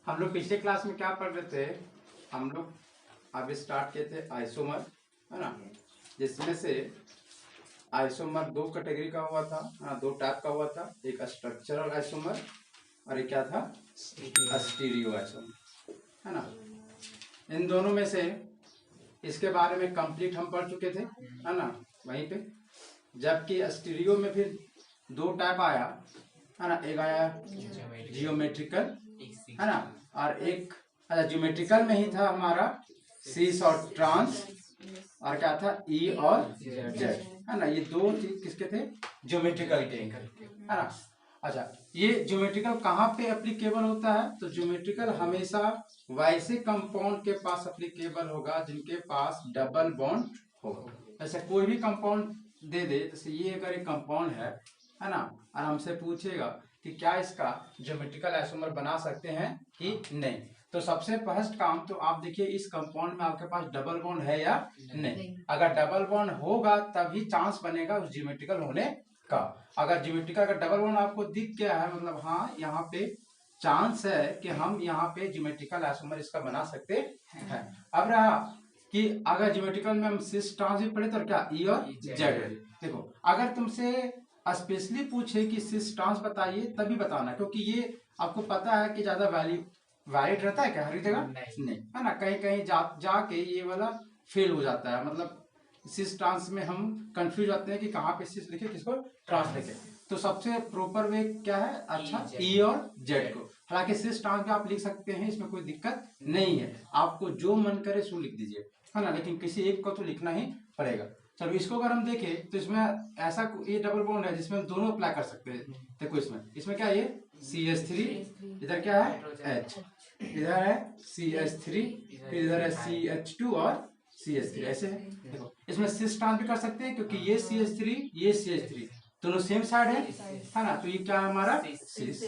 हम लोग पिछले क्लास में क्या पढ़ रहे थे? हम लोग अब स्टार्ट किए थे आइसोमर, है ना, जिसमें से आइसोमर दो कैटेगरी का हुआ था, दो टाइप का हुआ था। एक स्ट्रक्चरल आइसोमर और एक क्या था, स्टीरियो आइसोमर, है ना। इन दोनों में से इसके बारे में कंप्लीट हम पढ़ चुके थे, है ना, वहीं पे। जबकि स्टीरियो में फिर दो टाइप आया, है ना। एक आया जियोमेट्रिकल, है ना, और एक ज्योमेट्रिकल में ही था हमारा सीस और ट्रांस, और क्या था, ई और जेड, है ना। ये दो चीज किसके थे? ज्योमेट्रिकल के, है ना। अच्छा, ये ज्योमेट्रिकल कहाँ पे एप्लीकेबल होता है? तो ज्योमेट्रिकल हमेशा वैसे कंपाउंड के पास एप्लीकेबल होगा जिनके पास डबल बॉन्ड होगा। ऐसे कोई भी कंपाउंड दे दे, जैसे ये अगर एक कंपाउंड है ना, और हमसे पूछेगा कि क्या इसका ज्योमेट्रिकल आइसोमर बना सकते हैं कि नहीं, तो सबसे फर्स्ट काम तो आप देखिए इस कंपाउंड में आपके पास डबल बॉन्ड है या नहीं। अगर डबल बॉन्ड होगा तभी चांस बनेगा उस ज्योमेट्रिकल होने का। अगर ज्योमेट्रिकल का डबल बॉन्ड आपको दिख गया है, मतलब हाँ यहाँ पे चांस है कि हम यहाँ पे ज्योमेट्रिकल आइसोमर इसका बना सकते हैं। अब रहा कि अगर ज्योमेट्रिकल में हम सिस ट्रांस भी पढ़े तो क्या ई और जेड। देखो अगर तुमसे स्पेशली पूछे कि सिस ट्रांस बताइए तभी बताना, क्योंकि ये आपको पता है कि ज्यादा वैलिड रहता है क्या हर जगह? नहीं, है ना। कहीं कहीं जाके ये वाला फेल हो जाता है, मतलब सिस ट्रांस में हम कंफ्यूज होते हैं कि कहाँ पे सिस लिखे किसको ट्रांस लिखे। तो सबसे प्रॉपर वे क्या है? अच्छा, ई और जेड को। हालांकि सिस ट्रांस भी आप लिख सकते हैं, इसमें कोई दिक्कत नहीं है, आपको जो मन करे सो लिख दीजिए, है ना। लेकिन किसी एक को तो लिखना ही पड़ेगा। चलो इसको अगर हम देखें तो इसमें ऐसा ये डबल बॉन्ड है जिसमें हम दोनों अप्लाई कर सकते हैं। देखो इसमें क्या है, ये CH3, इधर क्या है H, इधर है CH3, फिर इधर है CH2 और CH3, ऐसे है। देखो इसमें सिस ट्रांस भी कर सकते हैं क्योंकि ये CH3 ये CH3 दोनों सेम साइड है ना। तो ये क्या है हमारा सिस,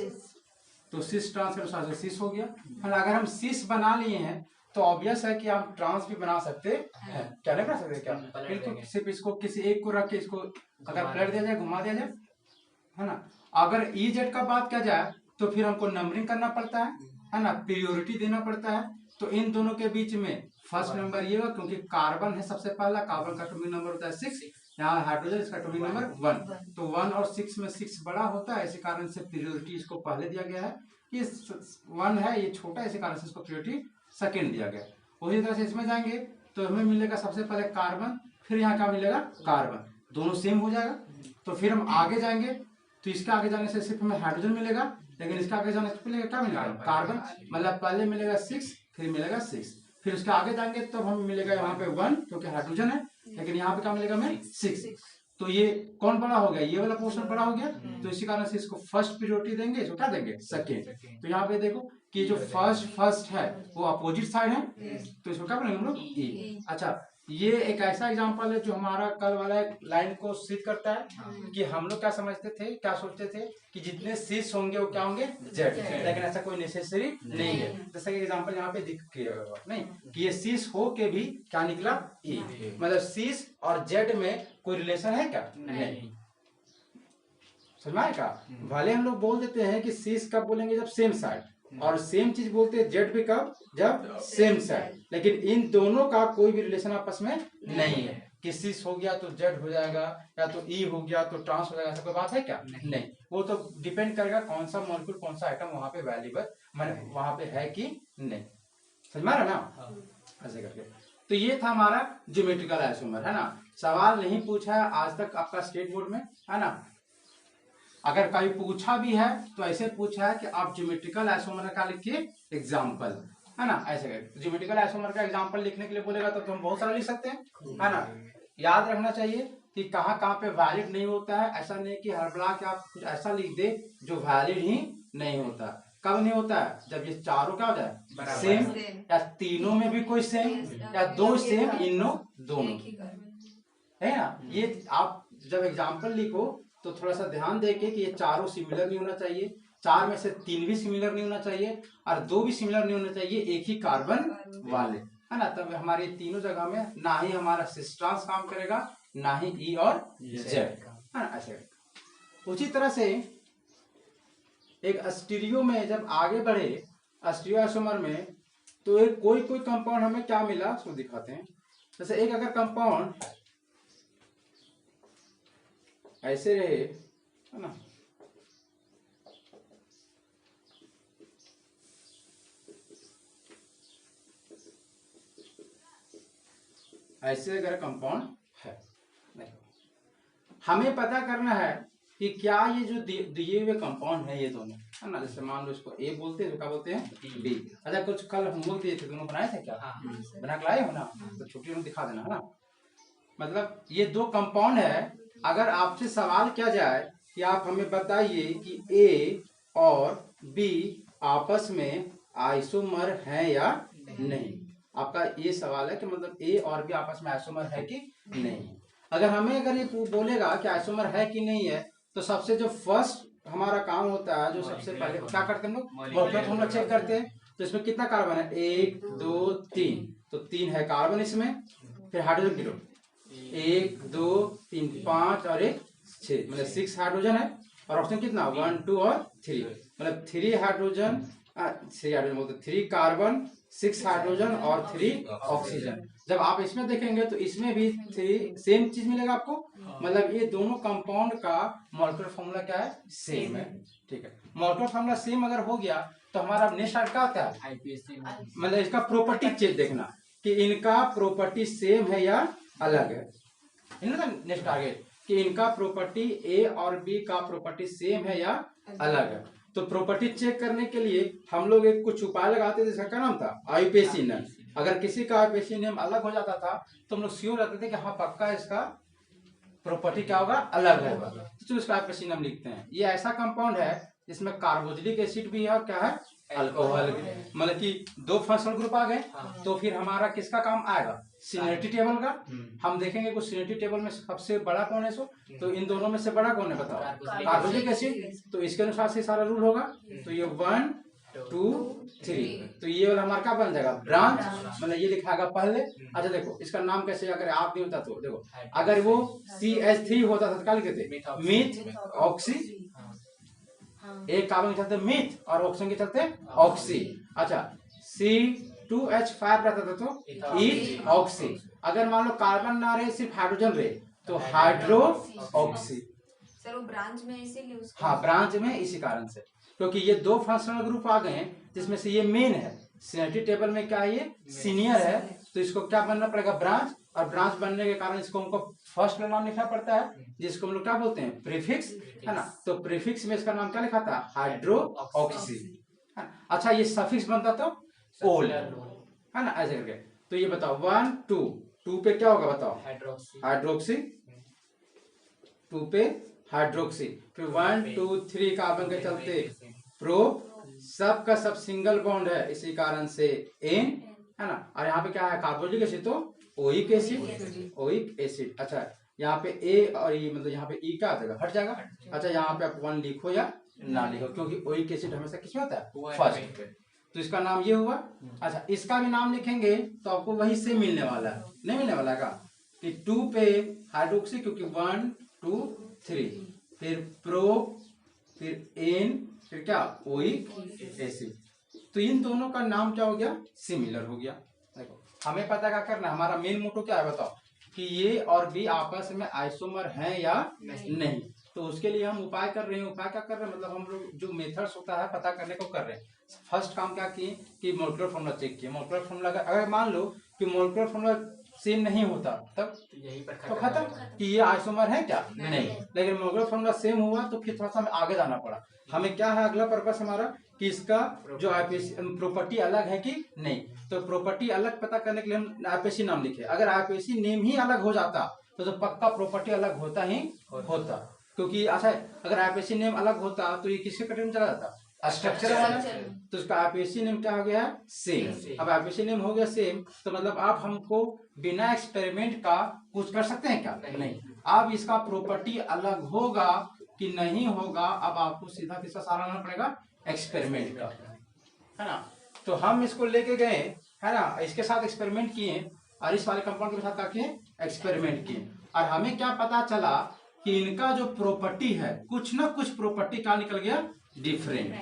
तो सिस ट्रांस के अनुसार से सिस हो गया, है ना। अगर हम सिस बना लिए हैं तो ऑब्वियस है कि हम ट्रांस भी बना सकते हैं। क्या नहीं बना सकते? क्या बिल्कुल। सिर्फ इसको किसी एक को रख के इसको अगर पलट दिया जाए, घुमा दिया जाए, है ना। अगर ई जेड का बात किया जाए तो फिर हमको नंबरिंग करना पड़ता है ना, प्रियोरिटी देना पड़ता है। तो इन दोनों के बीच में फर्स्ट नंबर ये होगा क्योंकि कार्बन है सबसे पहला, कार्बन का एटॉमिक नंबर होता है 6, यहाँ हाइड्रोजन इसका एटॉमिक नंबर 1, तो 1 और 6 में 6 बड़ा होता है, इसी कारण से प्रियोरिटी इसको पहले दिया गया है। ये 1 है, ये छोटा, इसी कारण से इसको प्रियोरिटी सेकेंड दिया गया। उसी तरह से इसमें जाएंगे तो हमें मिलेगा सबसे पहले कार्बन, फिर यहाँ क्या मिलेगा कार्बन, दोनों सेम हो जाएगा। तो फिर हम आगे जाएंगे तो इसके आगे जाने से सिर्फ हमें हाइड्रोजन मिलेगा, लेकिन इसके आगे जाने से मिलेगा क्या मिलेगा कार्बन, मतलब पहले मिलेगा 6 फिर मिलेगा 6, फिर उसके आगे जाएंगे तब हमें मिलेगा यहाँ पे 1 क्योंकि हाइड्रोजन है, लेकिन यहाँ पे क्या मिलेगा हमें 6। तो ये कौन बड़ा हो गया? ये वाला पोर्शन बड़ा हो गया, तो इसी कारण से इसको फर्स्ट प्रियोरिटी देंगे, इसको क्या देंगे सेकेंड। तो यहाँ पे देखो कि जो फर्स्ट है वो अपोजिट साइड है, तो इसको क्या बोलेंगे हम लोग ई। अच्छा, ये एक ऐसा एग्जांपल है जो हमारा कल वाला लाइन को सिद्ध करता है कि हम लोग क्या समझते थे, क्या सोचते थे कि जितने सिस होंगे वो क्या होंगे जेड, लेकिन ऐसा कोई नेसेसरी नहीं है। जैसा कि एग्जांपल यहाँ पे दिख नहीं कि ये सिस हो के भी क्या निकला ई, मतलब सिस और जेड में कोई रिलेशन है क्या? नहीं। समझ में आएगा? भले हम लोग बोल देते हैं कि सिस कब बोलेंगे जब सेम साइड, और सेम चीज बोलते हैं जेड भी कब, जब सेम साइड, लेकिन इन दोनों का कोई भी रिलेशन आपस में नहीं है कि सिस हो गया तो जेड हो जाएगा या तो ई हो गया तो ट्रांस हो जाएगा, ऐसा कोई बात है क्या? नहीं। वो तो डिपेंड करेगा कौन सा मॉलिक्यूल कौन सा आइटम वहां पे वैल्यूबल मतलब वहां पे है कि नहीं। समझ में आ रहा ना? ऐसे करके तो ये था हमारा ज्योमेट्रिकल आइसोमर, है ना। सवाल नहीं पूछा है आज तक आपका स्टेट बोर्ड में, है ना। अगर कभी पूछा भी है तो ऐसे पूछा है कि आप ज्योमेट्रिकल आइसोमर का लिखिए एग्जाम्पल, है ना। ऐसे करके ज्योमेट्रिकल आइसोमर का एग्जाम्पल लिखने के लिए बोलेगा तो हम बहुत सारा लिख सकते हैं, है ना। याद रखना चाहिए कि कहाँ कहाँ पे वैलिड नहीं होता है। ऐसा नहीं कि हर ब्लॉक आप कुछ ऐसा लिख दे जो वैलिड ही नहीं होता। कब नहीं होता है? जब ये चारों क्या हो जाए सेम, या तीनों में भी कोई सेम, या दो सेम इनो दोनों, है ना। ये आप जब एग्जाम्पल लिखो तो थोड़ा सा ध्यान देके कि ये चारों सिमिलर नहीं होना चाहिए, 4 में से 3 भी सिमिलर नहीं होना चाहिए, और 2 भी सिमिलर नहीं होना चाहिए एक ही कार्बन वाले, है ना। तब हमारे तीनों जगह में ना ही हमारा सिस ट्रांस काम करेगा, ना ही ई और जेड, है ना। ऐसे उसी तरह से एक स्टीरियो में जब आगे बढ़े स्टीरियोआइसोमर में तो एक कोई कोई कंपाउंड हमें क्या मिला उसको दिखाते हैं। जैसे एक अगर कंपाउंड ऐसे रहे, है ना, ऐसे अगर कंपाउंड है, हमें पता करना है कि क्या ये जो दिए हुए कंपाउंड है ये दोनों, है ना, जैसे मान लो इसको ए बोलते हैं, तो क्या बोलते हैं बी। अच्छा कुछ कल हम बोलते थे दोनों बनाए थे क्या? बना के लाए हो ना, तो छुट्टी में दिखा देना, है ना। मतलब ये दो कंपाउंड है, अगर आपसे सवाल किया जाए कि आप हमें बताइए कि ए और बी आपस में आइसोमर है या नहीं, आपका ये सवाल है कि मतलब ए और बी आपस में आइसोमर है कि नहीं। अगर ये बोलेगा कि आइसोमर है कि नहीं है, तो सबसे जो फर्स्ट हमारा काम होता है, जो सबसे पहले क्या करते हैं हम लोग, मॉलिक्यूलर फॉर्मूला चेक करते हैं। तो इसमें कितना कार्बन है, 1 2 3, तो 3 है कार्बन इसमें। फिर हाइड्रोजन गिनो, 1 2 3 5 और 1 6, मतलब 6 हाइड्रोजन है। और ऑक्सीजन कितना, 1 2 और 3, मतलब 3 हाइड्रोजन, 3 हाइड्रोजन बोलते 3 कार्बन, 6 हाइड्रोजन और 3 ऑक्सीजन। जब आप इसमें देखेंगे तो इसमें भी 3 सेम चीज मिलेगा आपको, मतलब ये दोनों कंपाउंड का मॉलिक्यूलर फॉर्मूला क्या है, सेम है। ठीक है, मॉलिक्यूलर फॉर्मूला सेम अगर हो गया तो हमारा नेक्स्ट क्या होता है, आईपीएसी, मतलब इसका प्रॉपर्टी चेक देखना कि इनका प्रॉपर्टी सेम है या अलग है। नेक्स्ट टारगेट कि इनका प्रॉपर्टी ए और बी का प्रॉपर्टी सेम है या अलग है। तो प्रॉपर्टी चेक करने के लिए हम लोग एक कुछ उपाय लगाते थे, जिसका क्या नाम था, आईपीएसी नेम। अगर किसी का आईपीएसी नेम अलग हो जाता था तो हम लोग श्योर रहते थे कि हाँ पक्का इसका प्रॉपर्टी क्या होगा, अलग होगा, तो इसका आईपीएसी नेम लिखते हैं। ये ऐसा कंपाउंड है जिसमें कार्बोक्सिलिक एसिड भी है और क्या है, अल्कोहल भी। मतलब कि 2 फंक्शनल ग्रुप आ गए, तो फिर हमारा किसका काम आएगा, सिनर्टी टेबल का। हम देखेंगे कुछ सिनर्टी टेबल में सबसे बड़ा कौन है, तो इन दोनों में से बड़ा कौन है बताओ, कार्बोक्सिलिक एसिड। तो इसके अनुसार से सारा रूल होगा। तो ये 1 2 3, तो ये वाला हमारा क्या बन जाएगा, ब्रांच, मतलब ये लिखाएगा पहले। अच्छा देखो इसका नाम कैसे, अगर आप नहीं होता तो देखो, अगर वो CH3 होता था तो क्या लिखते थे, मीथ ऑक्सी, एक कार्बन के चलते मीथ और ऑक्सीजन के चलते ऑक्सी। अच्छा C2H5 रहता था तो ईथ ऑक्सी। अगर मान लो कार्बन ना रहे, सिर्फ हाइड्रोजन रहे, तो हाइड्रो ऑक्सी। सर वो ब्रांच में इसीलिए उसको, हाँ ब्रांच में इसी कारण से, क्योंकि ये 2 फंक्शनल ग्रुप आ गए हैं जिसमें से ये मेन है, सिनर्टी टेबल में क्या है, ये सीनियर है, तो इसको क्या बनना पड़ेगा, ब्रांच। और ब्रांच बनने के कारण इसको हमको फर्स्ट में नाम लिखना पड़ता है, जिसको हम लोग क्या बोलते हैं, प्रीफिक्स, है ना। तो प्रीफिक्स में इसका नाम क्या लिखा था, हाइड्रो ऑक्सी। अच्छा ये सफिक्स बनता तो ओल, है ना, ऐसे करके। तो ये बताओ 1 2 पे क्या होगा बताओ, हाइड्रोक्सी, 2 पे हाइड्रोक्सी। फिर 1 2 3 कार्बन के चलते प्रो, सब का सब सिंगल बॉन्ड है, इसी कारण से एन, है ना। और यहाँ पे क्या है, कार्बोक्सिलिक एसिड तो ओइक एसिड, ओइक एसिड। अच्छा यहाँ पे ए और ई, मतलब यहाँ पे ई क्या आ जाएगा, हट जाएगा। अच्छा यहाँ पे आप 1 लिखो या ना लिखो, क्योंकि ओइक एसिड हमेशा किसमें होता है, फर्स्ट। तो इसका नाम ये हुआ। अच्छा इसका भी नाम लिखेंगे तो आपको वही से मिलने वाला है, नहीं मिलने वाला का, कि 2 पे हाइड्रोक्सी, क्योंकि 1 2 3, फिर प्रो, फिर एन, फिर क्या, ओइक एसिड। तो इन दोनों का नाम क्या हो गया, सिमिलर हो गया। देखो हमें पता क्या करना, हमारा मेन मोटो क्या है बताओ, कि ये और बी आपस में आइसोमर हैं या नहीं। तो उसके लिए हम उपाय कर रहे हैं। उपाय क्या कर रहे हैं, मतलब हम लोग जो मेथड्स होता है पता करने को कर रहे हैं। फर्स्ट काम क्या किए कि मॉलिक्यूलर फॉर्मूला चेक किए। मॉलिक्यूलर फॉर्मूला अगर मान लो कि मॉलिक्यूलर फॉर्मूला सेम नहीं होता, तब यही पर तो खत्म कि ये आइसोमर है क्या, नहीं। लेकिन मॉलिक्यूलर फॉर्मूला सेम हुआ तो फिर थोड़ा सा हमें आगे जाना पड़ा। हमें क्या है अगला पर्पस हमारा, कि इसका जो प्रॉपर्टी अलग है कि नहीं। तो प्रॉपर्टी अलग पता करने के लिए हम आईपीएसी नाम लिखे। अगर आईपीएसी नेम ही अलग हो जाता तो पक्का प्रॉपर्टी अलग होता ही होता, क्योंकि अच्छा अगर आईपीएसी नेम अलग होता तो ये किसके कैटेगरी में चला जाता, स्ट्रक्चर वाला। तो इसका आईपीएसी नेम क्या हो गया, सेम। अब आईपीएसी नेम हो गया सेम, तो मतलब आप हमको बिना एक्सपेरिमेंट का कुछ कर सकते हैं क्या, नहीं। अब इसका प्रॉपर्टी अलग होगा कि नहीं होगा, अब आपको सीधा किसका सहारा लेना पड़ेगा, एक्सपेरिमेंट का, है ना। तो हम इसको लेके गए, है ना, इसके साथ एक्सपेरिमेंट किए और इस वाले कंपाउंड के साथ क्या किए, एक्सपेरिमेंट किए। और हमें क्या पता चला कि इनका जो प्रॉपर्टी है, कुछ ना कुछ प्रॉपर्टी क्या निकल गया, डिफरेंट।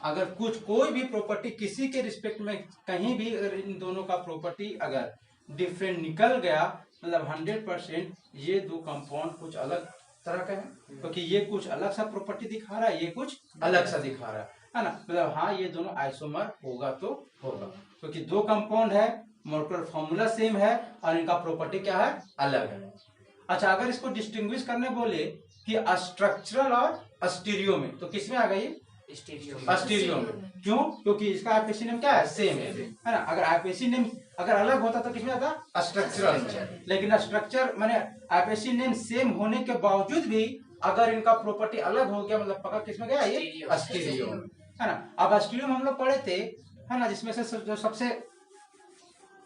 अगर कुछ कोई भी प्रॉपर्टी किसी के रिस्पेक्ट में कहीं भी अगर इन दोनों का प्रॉपर्टी अगर डिफरेंट निकल गया, मतलब 100% ये दो कंपाउंड कुछ अलग तरह का है, क्योंकि ये कुछ अलग सा प्रॉपर्टी दिखा रहा है, ये कुछ अलग सा दिखा रहा है ना, मतलब हाँ ये दोनों आइसोमर होगा तो होगा, क्योंकि दो कंपाउंड है, मॉलिक्यूलर फॉर्मूला सेम है और इनका प्रॉपर्टी क्या है, अलग है। अच्छा, अगर इसको डिस्टिंग्विश करने बोले कि स्ट्रक्चरल और स्टीरियो में, तो किसमें आ गई, स्टीरियो में। क्यों? क्योंकि इसका आईपीसी नेम क्या है, सेम है ना। अगर आईपीसी नेम अगर अलग होता तो किसमें आता, स्ट्रक्चरल में। लेकिन स्ट्रक्चर माने आईपीसी नेम सेम होने के बावजूद भी अगर इनका प्रॉपर्टी अलग हो गया, मतलब पकड़ किसमें गया, ये स्टीरियो में, है ना। अब स्टीरियो में हम लोग पढ़े थे, है ना, जिसमें से जो सबसे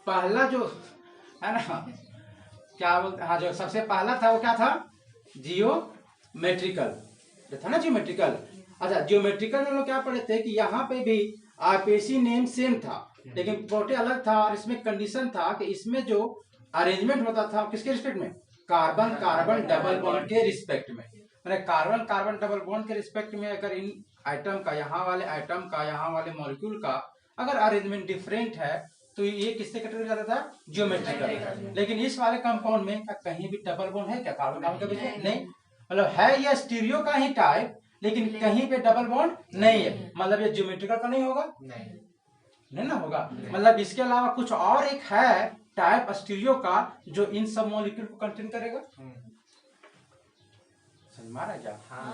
पहला जो है ना, क्या बोलते, हाँ, जो सबसे पहला था वो क्या था, जियोमेट्रिकल, जो था ना जियोमेट्रिकल। अच्छा, जियोमेट्रिकल में लोग क्या पढ़े थे कि यहाँ पे भी आईपीसी नेम सेम था, लेकिन प्रॉपर्टी अलग था, और इसमें कंडीशन था कि इसमें जो अरेंजमेंट होता था किसके रिस्पेक्ट में, कार्बन कार्बन डबल बॉन्ड के रिस्पेक्ट में, मैंने कार्बन कार्बन डबल बॉन्ड के रिस्पेक्ट में अगर इन आइटम का, यहाँ वाले आइटम का, यहाँ वाले मॉलिक्यूल का अगर अरेंजमेंट डिफरेंट है तो ये किससे कैटेगरी जाता था, जियोमेट्रिकल। लेकिन इस वाले कंपाउंड में कहीं भी डबल बॉन्ड है क्या, कार्बन कार्बन के बीच में नहीं, मतलब है ये स्टीरियो का ही टाइप, लेकिन कहीं पे डबल बॉन्ड नहीं है, मतलब ये जियोमेट्रिकल का नहीं होगा, नहीं ना होगा। मतलब इसके अलावा कुछ और एक है टाइप स्टीरियो का जो इन सब मॉलिक्यूल को कंटेन करेगा, समझ में आ रहा है क्या,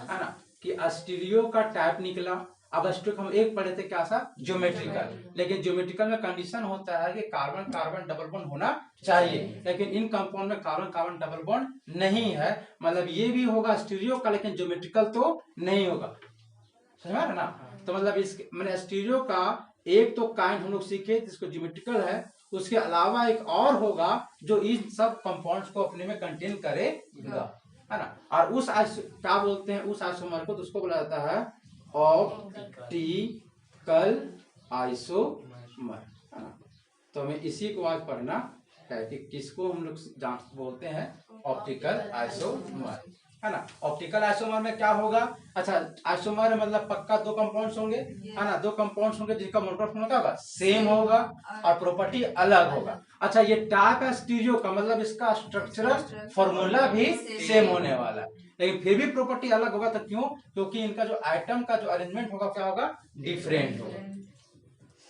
है ना, कि स्टीरियो का टाइप निकला। अब स्टीरियो हम एक पढ़े थे क्या सा, ज्योमेट्रिकल, लेकिन ज्योमेट्रिकल में कंडीशन होता है कि कार्बन कार्बन डबल बॉन्ड होना चाहिए, लेकिन इन कंपाउंड में कार्बन कार्बन डबल बॉन्ड नहीं है, मतलब ये भी होगा स्टीरियो का लेकिन ज्योमेट्रिकल तो नहीं होगा, समझ में आ रहा ना। तो मतलब इस मैंने स्टीरियो का एक तो काइंड हम लोग सीखे जिसको ज्योमेट्रिकल है, उसके अलावा एक और होगा जो इन सब कंपाउंड्स को अपने में कंटेन करेगा, है ना। और उस क्या बोलते हैं उस आइसोमर को, तो उसको बोला जाता है ऑप्टिकल आइसोमर, है ना। तो हमें इसी को आज पढ़ना है कि किसको हम लोग बोलते हैं ऑप्टिकल आइसोमर, है ना। ऑप्टिकल आइसोमर में क्या होगा, अच्छा आइसोमर मतलब पक्का दो कंपाउंड्स होंगे, है ना, दो कंपाउंड्स होंगे जिसका मोलकुलर फॉर्मूला क्या होगा, सेम होगा और प्रॉपर्टी अलग होगा। अच्छा, ये टाइप है स्टीरियो का, मतलब इसका स्ट्रक्चरल फॉर्मूला भी सेम होने वाला है, लेकिन फिर भी प्रॉपर्टी अलग होगा। तो क्यों, क्योंकि इनका जो आइटम का जो अरेंजमेंट होगा क्या होगा, डिफरेंट होगा,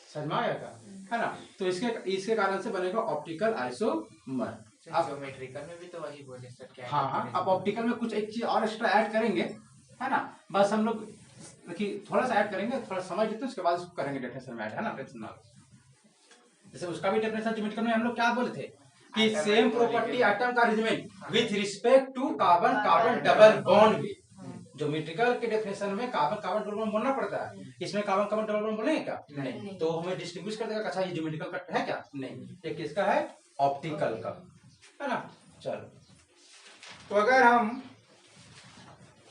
समझ में आया क्या, है ना। तो इसके कारण से बनेगा ऑप्टिकल आइसोमर। अब ज्योमेट्रिकल में भी तो वही बोले सर, क्या हाँ हाँ, अब ऑप्टिकल में कुछ एक चीज और एक्स्ट्रा ऐड करेंगे, है ना, बस हम लोग देखिए थोड़ा सा ऐड करेंगे, थोड़ा समझ लेते हैं, उसके बाद उसको करेंगे डेफिनेशन में ऐड, है ना, टेंशन ना। जैसे उसका भी डेफिनेशन ज्योमेट्रिकल में हम लोग क्या बोले थे कि सेम प्रॉपर्टी आइटम का arrangement with respect to carbon carbon double bond भी। ज्योमेट्रिकल के डेफिनेशन में कार्बन कार्बन डबल बॉन्ड बोलना पड़ता है, इसमें कार्बन कार्बन डबल बॉन्ड बोलेंगे क्या, नहीं, तो हमें डिस्टिंग्विश कर देगा, अच्छा ये ज्योमेट्रिकल का है क्या, नहीं, ये किसका है, ऑप्टिकल का, है ना। चलो, तो अगर हम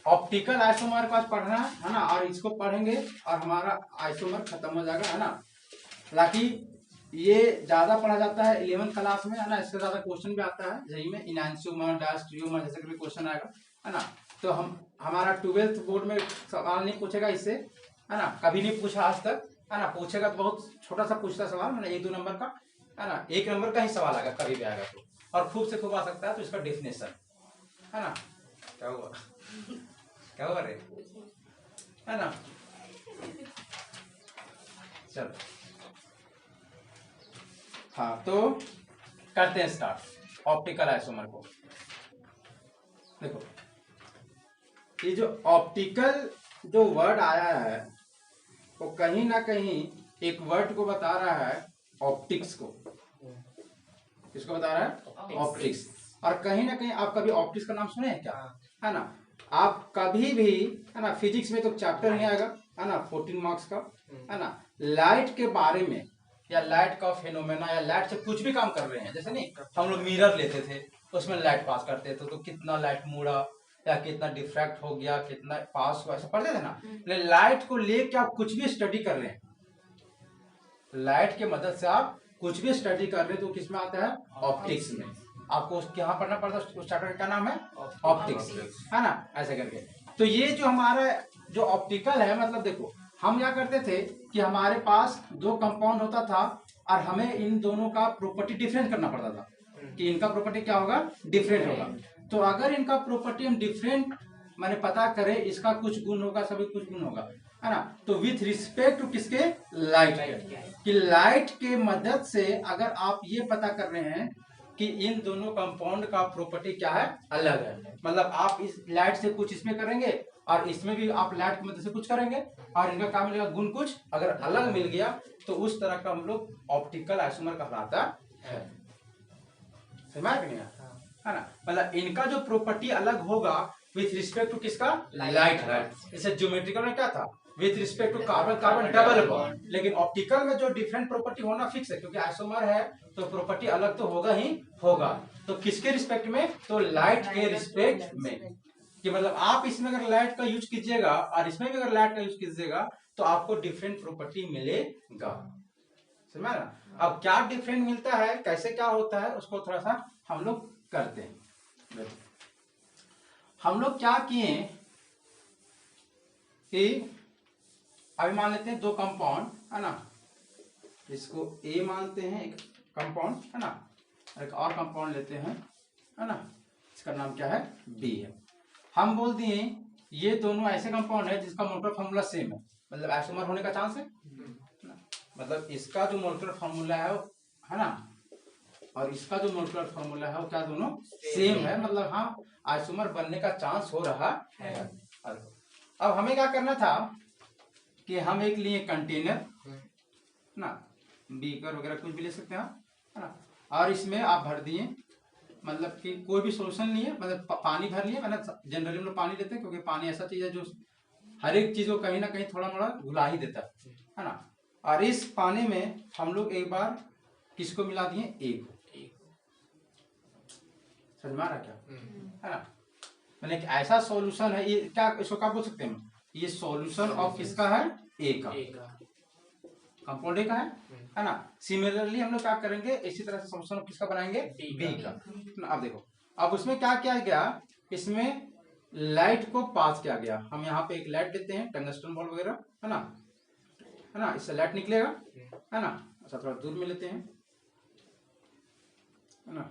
ऑप्टिकल आइसोमर को आज पढ़ना है ना, और इसको पढ़ेंगे और हमारा आइसोमर खत्म हो जाएगा, है ना। हालांकि ये ज्यादा पढ़ा जाता है 11th क्लास में, है ना, इससे ज्यादा क्वेश्चन भी आता है यही में, इनैंशियोमर डायस्ट्रियोमर जैसे भी क्वेश्चन आएगा, है ना। तो हमारा 12th बोर्ड में सवाल नहीं पूछेगा इससे, है ना, कभी नहीं पूछा आज तक, है ना, पूछेगा तो बहुत छोटा सा पूछता सवाल, मैंने 1-2 नंबर का, है ना, 1 नंबर का ही सवाल आएगा कभी भी आएगा तो, और खूब से खूब आ सकता है, तो इसका डेफिनेशन, है ना, क्या हुआ क्या हुआ रे, है ना। चलो हाँ, तो करते हैं स्टार्ट ऑप्टिकल आइसोमर को। देखो, ये जो ऑप्टिकल जो वर्ड आया है वो कहीं ना कहीं एक वर्ड को बता रहा है, ऑप्टिक्स को, किसको बता रहा है, ऑप्टिक्स। और कहीं ना कहीं आप कभी ऑप्टिक्स का नाम सुने हैं क्या, है ना। आप कभी भी, है ना, फिजिक्स में तो चैप्टर नहीं आएगा, है ना, 14 मार्क्स का, है ना, लाइट के बारे में या लाइट का फेनोमेना या लाइट से कुछ भी काम कर रहे हैं, जैसे नहीं हम लोग मिरर लेते थे उसमें लाइट पास करते थे, तो कितना लाइट मुड़ा या कितना डिफ्रैक्ट हो गया, कितना पास हुआ, ऐसा पढ़ते थे ना। लाइट को लेके आप कुछ भी स्टडी कर रहे हैं, लाइट के मदद से आप कुछ भी स्टडी कर रहे हैं, तो किसमें आता है, ऑप्टिक्स में। आपको यहाँ पढ़ना पड़ता है, उस चैप्टर का क्या नाम है, ऑप्टिक्स, है ना, ऐसे करके। तो ये जो हमारा जो ऑप्टिकल है, मतलब देखो हम क्या करते थे कि हमारे पास दो कंपाउंड होता था और हमें इन दोनों का प्रॉपर्टी डिफरेंट करना पड़ता था कि इनका प्रॉपर्टी क्या होगा, डिफरेंट होगा। तो अगर इनका प्रॉपर्टी हम डिफरेंट मैंने पता करें, इसका कुछ गुण होगा, सभी कुछ गुण होगा, है ना। तो विथ रिस्पेक्ट टू किसके, लाइट के, कि लाइट के मदद से अगर आप ये पता कर रहे हैं कि इन दोनों कंपाउंड का प्रॉपर्टी क्या है, अलग है, मतलब आप इस लाइट से कुछ इसमें करेंगे और इसमें भी आप लाइट की मदद से कुछ करेंगे और इनका क्या मिलेगा, गुण कुछ अगर अलग मिल गया तो उस तरह का हम लोग ऑप्टिकल आइसोमर कहलाता है। समझ में नहीं आया, है ना। मतलब इनका जो प्रॉपर्टी अलग होगा विथ रिस्पेक्ट टू किसका, लाइट है। जैसे ज्योमेट्रिकल में क्या था, with respect to carbon carbon double bond, लेकिन ऑप्टिकल में जो डिफरेंट प्रॉपर्टी होना फिक्स है, क्योंकि आइसोमर है तो प्रॉपर्टी अलग तो होगा ही होगा। तो किसके रिस्पेक्ट में, तो लाइट के रिस्पेक्ट में, कि मतलब आप इसमें अगर लाइट का यूज कीजिएगा और इसमें भी अगर लाइट का यूज कीजिएगा तो आपको डिफरेंट प्रॉपर्टी मिलेगा। समझ ना। अब क्या डिफरेंट मिलता है, कैसे क्या होता है, उसको थोड़ा सा हम लोग करते हैं। हम लोग क्या किए कि अभी मान लेते हैं दो कंपाउंड, है ना, इसको ए मानते हैं एक कंपाउंड, है ना, एक और कंपाउंड लेते हैं, है ना, इसका नाम क्या है, बी है। हम बोल दिए ये दोनों ऐसे कंपाउंड है जिसका मोलकुलर फार्मूला सेम है, मतलब आइसोमर होने का चांस है, मतलब इसका जो मोलकुलर फार्मूला है ना, और इसका जो मोलकुलर फार्मूला है वो क्या दोनों सेम है, मतलब हाँ आइसोमर बनने का चांस हो रहा है। अब हमें क्या करना था कि हम एक लिए कंटेनर ना, बीकर वगैरह कुछ भी ले सकते हैं, है ना, और इसमें आप भर दिए, मतलब कि कोई भी सोल्यूशन नहीं है, मतलब पानी भर लिए, मतलब जनरली हम लोग पानी लेते हैं क्योंकि पानी ऐसा चीज है जो हर एक चीज को कहीं ना कहीं थोड़ा मोड़ा घुला ही देता है ना। और इस पानी में हम लोग एक बार किसको मिला दिए, एक, समझ में आ रहा क्या, है ना। मैंने एक ऐसा सॉल्यूशन है, ये क्या, इसको क्या बोल सकते हैं, ये सॉल्यूशन ऑफ किसका है, ए का, कंपाउंड ए का है ना। सिमिलरली हम लोग क्या करेंगे, इसी तरह से सॉल्यूशन ऑफ किसका बनाएंगे, बी का। अब देखो, अब उसमें क्या किया गया, इसमें लाइट को पास किया गया। हम यहाँ पे एक लाइट लेते हैं, टंगस्टन बॉल वगैरह, है ना, इससे लाइट निकलेगा, है ना। अच्छा थोड़ा दूर में लेते हैं, है ना,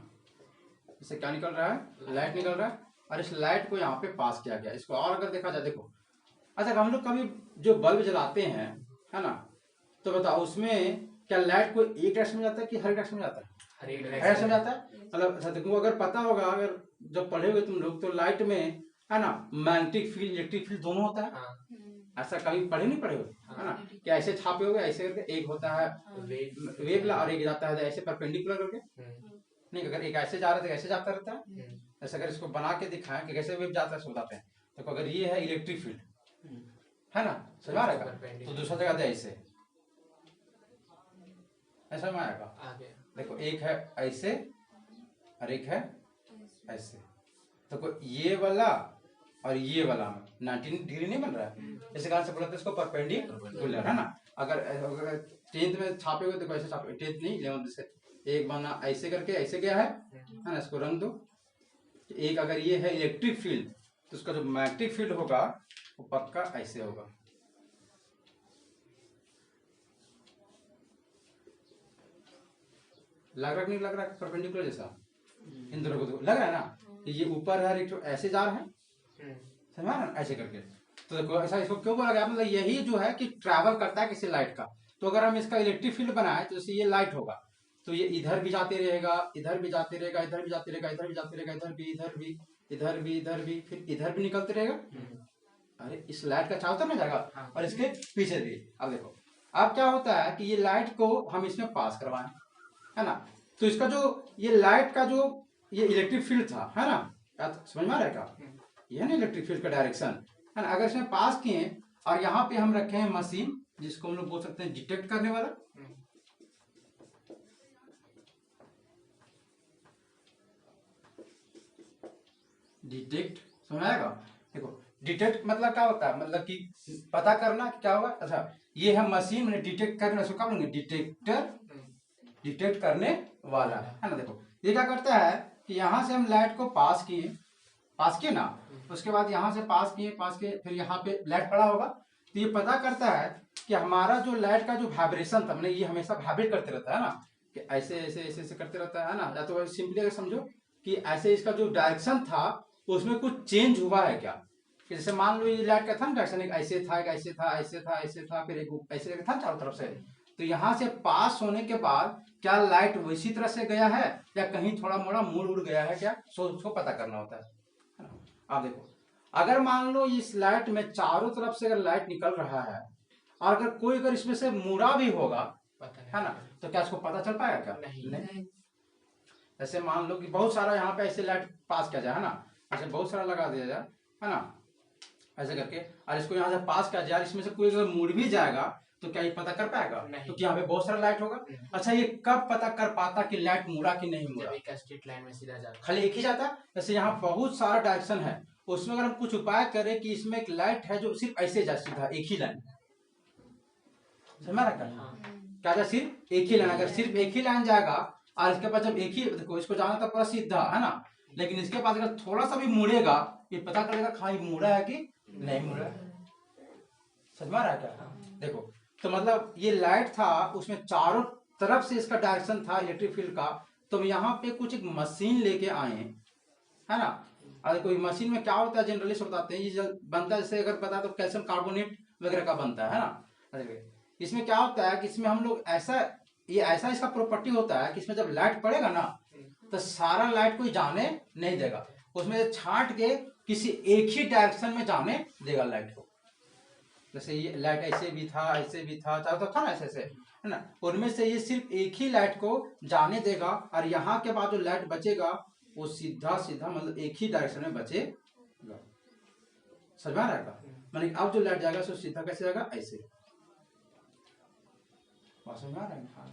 इससे क्या निकल रहा है, लाइट निकल रहा है, और इस लाइट को यहाँ पे पास किया गया। इसको और अगर देखा जाए, देखो अच्छा हम लोग कभी जो बल्ब जलाते हैं, है ना, तो बताओ उसमें क्या लाइट को एक डायरेक्शन में जाता है कि हर डायरेक्शन में जाता है, हर डायरेक्शन में जाता है। मतलब अच्छा देखो, अगर पता होगा, अगर जब पढ़े हुए तुम लोग, तो लाइट में है ना मैग्नेटिक फील्ड इलेक्ट्रिक फील्ड दोनों होता है, ऐसा कभी पढ़े नहीं पढ़े हुए, है ना, कि ऐसे छापे हुए, ऐसे करके एक होता है वेव और एक जाता है ऐसे परपेंडिकुलर करके, नहीं अगर एक ऐसे जा रहा है तो ऐसे जाता रहता है। ऐसे अगर इसको बना के दिखाएं कि कैसे वेव जाता है, सो बताते हैं। तो अगर ये है इलेक्ट्रिक फील्ड, है ना, समझ में आएगा, तो दूसरा जगह दे ऐसे, ऐसा में आएगा। देखो एक है ऐसे और एक है ऐसे, तो ये वाला और ये वाला में 90 डिग्री नहीं बन रहा है, इस कारण से बोलते हैं इसको परपेंडिकुलर, है ना। अगर 10th में छापे हुए, देखो ऐसे छापे, 10th नहीं 11th से, एक बना ऐसे करके ऐसे गया है ना, इसको रंग दो। एक अगर ये है इलेक्ट्रिक फील्ड, तो उसका जो मैग्नेटिक फील्ड होगा वो पक्का ऐसे होगा, लग रहा नहीं लग रहा, परपेंडिकुलर जैसा इन दोनों को लग रहा है ना, कि ये ऊपर है, एक ऐसे जा रहा है, समझा ना, ऐसे करके। तो देखो ऐसा इसको क्यों बोला गया, मतलब यही जो है कि ट्रैवल करता है किसी लाइट का। तो अगर हम इसका इलेक्ट्रिक फील्ड बनाए, तो जैसे ये लाइट होगा, तो ये इधर भी जाते रहेगा, इधर भी जाते रहेगा, इधर भी जाते रहेगा, इधर भी जाते रहेगा, इधर भी, इधर भी, इधर भी, इधर भी, फिर इधर भी निकलते रहेगा। अरे इस लाइट का चारों तरफ में जाएगा और इसके पीछे भी। अब देखो अब क्या होता है कि ये लाइट को हम इसमें पास करवाएं, है ना, तो इसका जो ये लाइट का जो ये इलेक्ट्रिक फील्ड था, है ना, समझ में आ रहा है, ये है ना इलेक्ट्रिक फील्ड का डायरेक्शन, है ना। अगर इसमें पास किए और यहाँ पे हम रखे हैं मशीन, जिसको हम लोग बोल सकते हैं डिटेक्ट करने वाला, डिटेक्ट, समझ आएगा। देखो डिटेक्ट मतलब क्या होता है, मतलब कि पता करना क्या होगा। अच्छा ये है मशीन, मैंने डिटेक्ट करना, इसको क्या बोलेंगे, डिटेक्टर, डिटेक्ट करने वाला, है ना। देखो ये क्या करता है कि यहाँ से हम लाइट को पास किए ना, उसके बाद यहाँ से पास किए, फिर यहाँ पे लाइट पड़ा होगा, तो ये पता करता है कि हमारा जो लाइट का जो वाइब्रेशन था, मैंने ये हमेशा वाइब्रेट करते रहता है ना, कि ऐसे ऐसे ऐसे ऐसे करते रहता है ना, या तो सिंपली अगर समझो कि ऐसे इसका जो डायरेक्शन था उसमें कुछ चेंज हुआ है क्या, कि जैसे मान लो ये लाइट का था ना डायरेक्शन, एक ऐसे था, एक ऐसे था, ऐसे था, ऐसे था, फिर एक ऐसे करके था चारों तरफ से, तो यहाँ से पास होने के बाद क्या लाइट वैसी तरह से गया है या कहीं थोड़ा मोड़ा मुड़ उड़ गया है क्या, सो उसको पता करना होता है ना। आप देखो, अगर मान लो इस लाइट में चारों तरफ से अगर लाइट निकल रहा है और अगर कोई अगर इसमें से मुड़ा भी होगा, पता नहीं है ना, तो क्या इसको पता चल पाएगा क्या? नहीं। ऐसे मान लो कि बहुत सारा यहाँ पे ऐसे लाइट पास किया जाए, है ना, ऐसे बहुत सारा लगा दिया जाए, है ना, ऐसे करके, और इसको यहाँ से पास किया जाए, इसमें से कोई अगर मुड़ भी जाएगा तो क्या ये पता कर पाएगा? नहीं। तो क्या यहाँ पे बहुत सारा लाइट होगा। अच्छा, ये कब पता कर पाता कि लाइट मुड़ा कि नहीं मुड़ा? जब एक स्ट्रेट लाइन में सीधा जाता खाली एक ही जाता है। जैसे यहाँ बहुत सारा डायरेक्शन है, उसमें अगर हम कुछ उपाय करें कि इसमें एक लाइट है जो सिर्फ ऐसे जा सीधा एक ही लाइन, समझ रहा क्या था, सिर्फ एक ही लाइन, अगर सिर्फ एक ही लाइन जाएगा और इसके पास जब एक ही, देखो इसको जाना था पूरा सीधा, है ना, लेकिन इसके पास अगर थोड़ा सा भी मुड़ेगा ये पता करेगा खाली मुड़ा है कि नहीं मुड़ा है। समझ में आ रहा है क्या? देखो, तो मतलब ये लाइट था, उसमें चारों तरफ से इसका डायरेक्शन था इलेक्ट्रिक फील्ड का, तो हम यहाँ पे कुछ एक मशीन लेके आए, है ना। और कोई मशीन में क्या होता है जनरली से बताते हैं, ये जब बनता है, जैसे अगर बता तो कैल्शियम कार्बोनेट वगैरह का बनता है ना। इसमें क्या होता है कि इसमें हम लोग ऐसा, ये ऐसा इसका प्रॉपर्टी होता है कि इसमें जब लाइट पड़ेगा ना तो सारा लाइट कोई जाने नहीं देगा, उसमें से छांट के किसी एक ही डायरेक्शन में जाने देगा लाइट को। जैसे ये लाइट ऐसे भी था, ऐसे भी था, चारों तरफ था ना, ऐसे ऐसे, है ना, उनमें से ये सिर्फ एक ही लाइट को जाने देगा और यहाँ के बाद जो लाइट बचेगा वो सीधा सीधा मतलब एक ही डायरेक्शन में बचेगा। समझ में आ रहा है? मतलब अब जो लाइट जाएगा सो सीधा कैसे जाएगा, ऐसे। समझ में आ रहा है?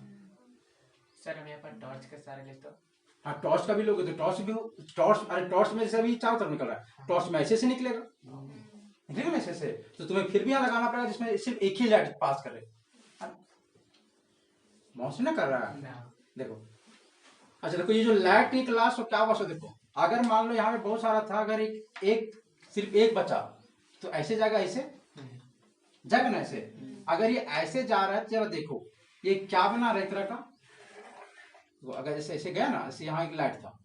सर हम यहाँ पर टॉर्च के सहारे ले तो हाँ, टॉर्च का भी लोगे तो टॉर्च भी, टॉर्च, अरे टॉर्च में जैसे अभी चारों तरफ निकल रहा है, टॉर्च में ऐसे से निकलेगा, निकलेगा ऐसे से, तो तुम्हें फिर भी यहाँ लगाना पड़ेगा जिसमें सिर्फ एक ही लाइट पास करे। मौसम ना कर रहा है ना। देखो। अच्छा देखो, ये जो लाइट निकला सो क्या हुआ, देखो अगर मान लो यहाँ पे बहुत सारा था, अगर एक सिर्फ एक बचा तो ऐसे जाएगा, ऐसे जाएगा ना, ऐसे। अगर ये ऐसे जा रहा है जरा देखो ये क्या बना रहा है एक तरह का, तो अगर जैसे ऐसे गया ना, जैसे यहाँ एक लाइट था,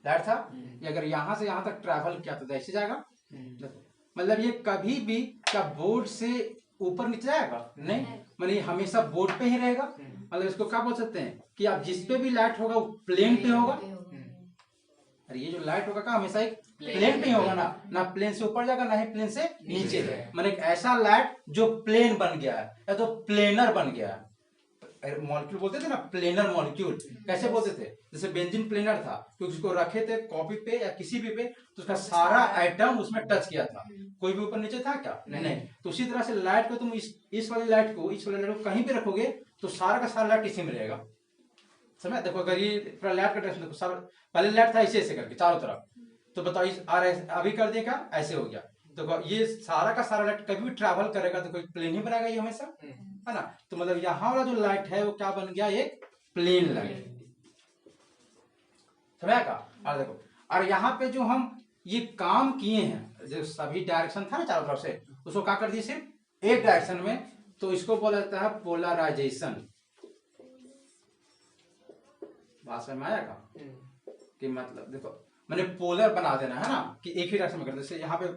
ये अगर यहाँ से यहाँ तक ट्रैवल किया तो ऐसे जाएगा। मतलब ये कभी भी क्या बोर्ड से ऊपर नीचे जाएगा नहीं, मतलब ये हमेशा बोर्ड पे ही रहेगा। मतलब इसको क्या बोल सकते हैं कि आप जिस पे भी लाइट होगा वो प्लेन पे होगा। अरे ये जो लाइट होगा का हमेशा एक प्लेन पे ही होगा ना प्लेन से ऊपर जाएगा ना ही प्लेन से नीचे। मतलब एक ऐसा लाइट जो प्लेन बन गया है या तो प्लेनर बन गया है। मॉलिक्यूल बोलते थे ना, प्लेनर मॉलिक्यूल। कैसे बोलते थे? जैसे बेंजीन प्लेनर था क्योंकि उसको रखे थे कॉपी पे या किसी भी पे तो उसका सारा आइटम उसमें टच किया था, कोई भी ऊपर नीचे था क्या? नहीं। तो उसी तरह से लाइट को तुम इस वाली लाइट को कहीं पे रखोगे तो सारा का सारा लाइट इसी में रहेगा। समझ? देखो अगर ये पूरा लाइट का डायरेक्शन देखो, सारा पहले लाइट था ऐसे ऐसे करके चारों तरफ, तो बताओ अभी कर दिया क्या, ऐसे हो गया। तो ये सारा का सारा लाइट कभी भी ट्रैवल करेगा तो कोई प्लेन ही बनाएगा ये हमेशा, है ना। तो मतलब यहाँ वाला जो लाइट है वो क्या बन गया, एक प्लेन लाइट। समझेगा? और देखो, और यहाँ पे जो हम ये काम किए हैं, जो सभी डायरेक्शन था ना चारों तरफ से, उसको क्या कर दिए सिर्फ एक डायरेक्शन में, तो इसको बोला जाता है पोलराइजेशन। बात समझ में आएगा कि मतलब देखो मैंने पोलर बना देना है ना, कि एक ही डायरेक्शन में कर, जैसे यहाँ पे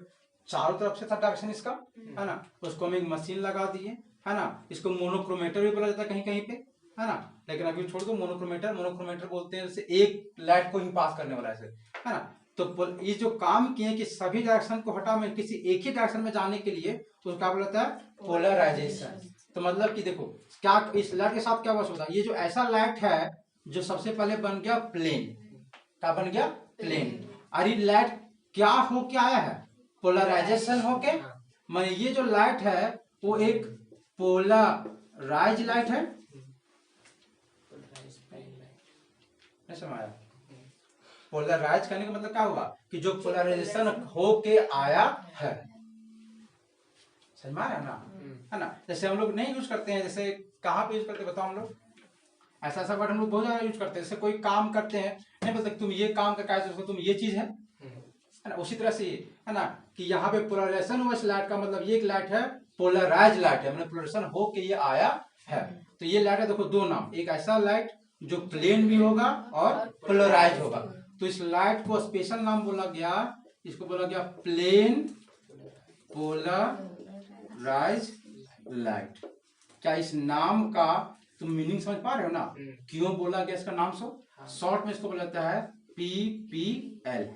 चारों तरफ से था डायरेक्शन इसका, है ना, उसको हम एक मशीन लगा दिए, है ना। इसको मोनोक्रोमेटर भी बोला जाता है कहीं कहीं पे, है ना, लेकिन अभी छोड़ दो मोनोक्रोमेटर बोलते हैं, जैसे एक लाइट को ही पास करने वाला ऐसे, है ना। तो ये जो काम किए कि सभी डायरेक्शन को हटा में किसी एक ही डायरेक्शन में जाने के लिए, तो क्या बोला जाता है, पोलराइजेशन। तो मतलब कि देखो क्या इस लाइट के साथ क्या हुआ होता है, ये जो ऐसा लाइट है जो सबसे पहले बन गया प्लेन, क्या बन गया, प्लेन। और ये लाइट क्या हो क्या आया है, पोलराइजेशन होके। मैं ये जो लाइट है वो एक पोलराइज लाइट है, नहीं समझ आया? पोलराइज करने का मतलब क्या हुआ कि जो पोलराइजेशन होके आया है, समझ में आ रहा है ना, है ना। जैसे हम लोग नहीं यूज करते हैं, जैसे कहाँ पे यूज करते हैं बताओ, हम लोग ऐसा वर्ड हम लोग बहुत ज्यादा यूज करते हैं। जैसे कोई काम करते हैं, नहीं बोलते तुम ये काम का क्या है, तुम ये चीज है ना। उसी तरह से है ना कि यहाँ पे पोलराइजेशन हुआ इस लाइट का, मतलब ये एक लाइट है पोलराइज लाइट है, मतलब पोलराइजेशन हो के ये आया है। तो ये लाइट है, देखो दो नाम, एक ऐसा लाइट जो प्लेन भी होगा और पोलराइज होगा। तो इस लाइट को स्पेशल नाम बोला गया, इसको बोला गया प्लेन पोलराइज लाइट। क्या इस नाम का तुम मीनिंग समझ पा रहे हो ना, क्यों बोला गया इसका नाम? शॉर्ट में इसको बोला जाता है PPL,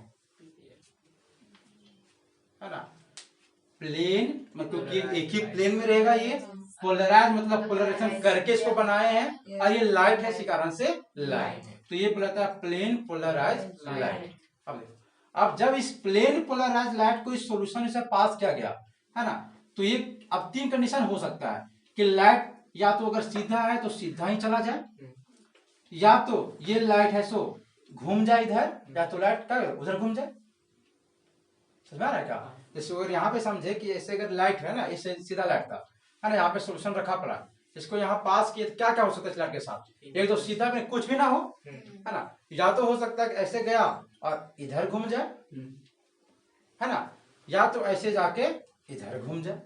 है ना। प्लेन मतलब कि एक ही प्लेन में रहेगा, ये पोलराइज मतलब पोलराइजेशन करके इसको बनाए हैं, और ये लाइट है इसी कारण से लाइट, तो ये बोला जाता है प्लेन पोलराइज लाइट। अब जब इस प्लेन पोलराइज लाइट को इस सॉल्यूशन से पास किया गया, है ना, तो ये अब तीन कंडीशन हो सकता है कि लाइट या तो अगर सीधा है तो सीधा ही चला जाए, या तो ये लाइट है सो घूम जाए इधर, या तो लाइट क्या उधर घूम जाए। समझ रहा है क्या? जैसे अगर यहाँ पे समझे कि ऐसे अगर लाइट है ना, ऐसे सीधा लाइट था, है ना, यहाँ पे सोल्यूशन रखा पड़ा, इसको यहाँ पास किए, क्या क्या हो सकता है इस लाइट के साथ? एक तो सीधा में कुछ भी ना हो, है ना, या तो हो सकता है कि ऐसे गया और इधर घूम जाए, है ना, या तो ऐसे जाके इधर घूम जाए।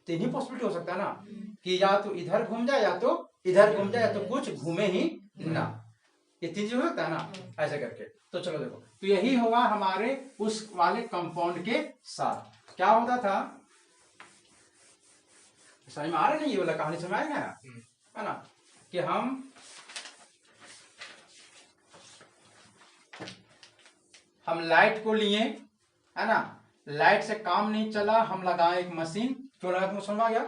तीन ही पॉसिबिलिटी हो सकता है ना, कि या तो इधर घूम जाए, या तो इधर घूम जाए, या तो कुछ घूमे ही ना। ये तीन चीज हो सकता है ना, ऐसे करके। तो चलो देखो, तो यही हुआ हमारे उस वाले कंपाउंड के साथ। क्या होता था, समझ में आ रहा नहीं, ये वाला कहानी समझ आएगा, है ना, कि हम लाइट को लिए, है ना, लाइट से काम नहीं चला, हम लगाए एक मशीन, क्यों लगा तुमको समझ आ गया?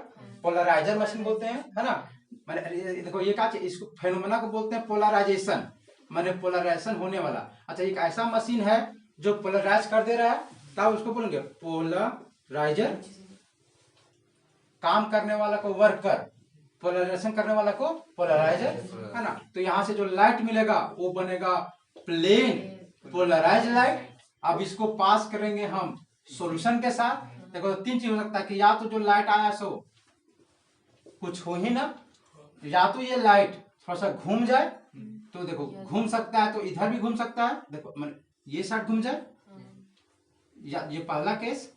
पोलराइजर मशीन बोलते हैं, है ना। मैंने देखो ये क्या, इसको फेनोमेना को बोलते हैं पोलराइजेशन, माने पोलराइजेशन होने वाला। अच्छा, एक ऐसा मशीन है जो पोलराइज कर दे रहा है, तब उसको बोलेंगे पोलराइजर। काम करने वाला को वर्कर, पोलराइजेशन करने वाला को पोलराइजर, है ना। तो यहाँ से जो लाइट मिलेगा वो बनेगा प्लेन पोलराइज लाइट। अब इसको पास करेंगे हम सॉल्यूशन के साथ। देखो तीन चीज हो सकता है कि या तो जो लाइट आया सो कुछ हो ही ना, या तो ये लाइट थोड़ा सा घूम जाए, तो देखो घूम सकता है, तो इधर भी घूम सकता है, देखो ये साइड घूम जाए, या ये पहला केस,